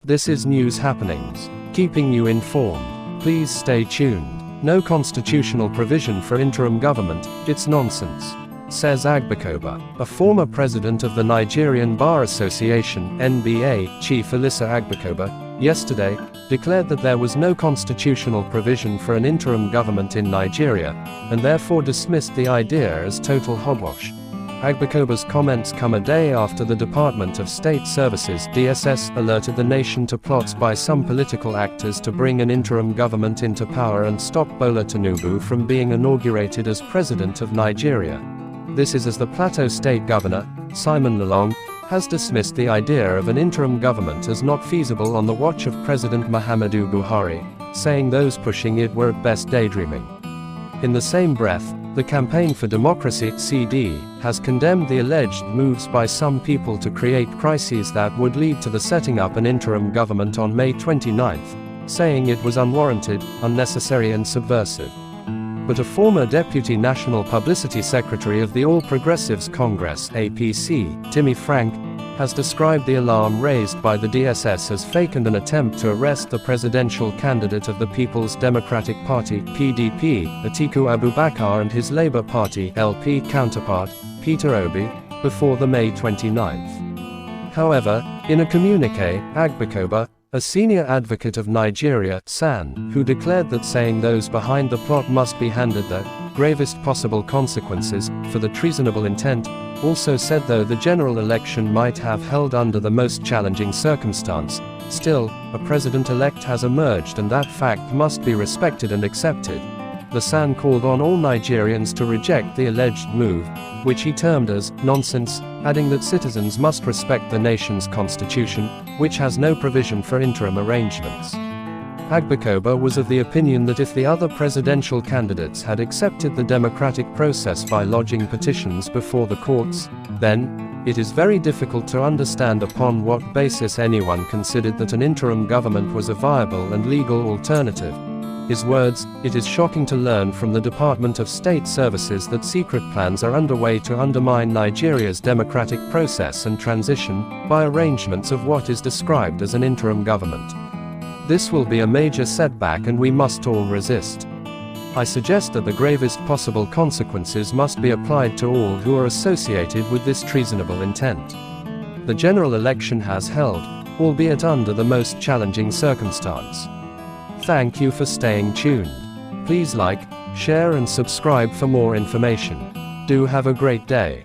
This is news happenings, keeping you informed. Please stay tuned. No constitutional provision for interim government, it's nonsense, says Agbakoba. A former president of the Nigerian Bar Association, NBA, Chief Olisa Agbakoba, yesterday, declared that there was no constitutional provision for an interim government in Nigeria, and therefore dismissed the idea as total hogwash. Agbakoba's comments come a day after the Department of State Services (DSS) alerted the nation to plots by some political actors to bring an interim government into power and stop Bola Tinubu from being inaugurated as president of Nigeria. This is as the Plateau State Governor, Simon Lalong, has dismissed the idea of an interim government as not feasible on the watch of President Muhammadu Buhari, saying those pushing it were at best daydreaming. In the same breath, the Campaign for Democracy (CD) has condemned the alleged moves by some people to create crises that would lead to the setting up an interim government on May 29, saying it was unwarranted, unnecessary and subversive. But a former Deputy National Publicity Secretary of the All Progressives Congress (APC), Timmy Frank, has described the alarm raised by the DSS as fake and an attempt to arrest the presidential candidate of the People's Democratic Party (PDP), Atiku Abubakar, and his Labour Party (LP) counterpart, Peter Obi, before the May 29. However, in a communiqué, Agbakoba, a senior advocate of Nigeria (SAN), who declared that saying those behind the plot must be handed the gravest possible consequences for the treasonable intent, also said though the general election might have held under the most challenging circumstance, still, a president-elect has emerged and that fact must be respected and accepted. The SAN called on all Nigerians to reject the alleged move, which he termed as nonsense, adding that citizens must respect the nation's constitution, which has no provision for interim arrangements. Agbakoba was of the opinion that if the other presidential candidates had accepted the democratic process by lodging petitions before the courts, then, it is very difficult to understand upon what basis anyone considered that an interim government was a viable and legal alternative. His words, "It is shocking to learn from the Department of State Services that secret plans are underway to undermine Nigeria's democratic process and transition, by arrangements of what is described as an interim government. This will be a major setback and we must all resist. I suggest that the gravest possible consequences must be applied to all who are associated with this treasonable intent. The general election has held, albeit under the most challenging circumstance. Thank you for staying tuned. Please like, share and subscribe for more information. Do have a great day.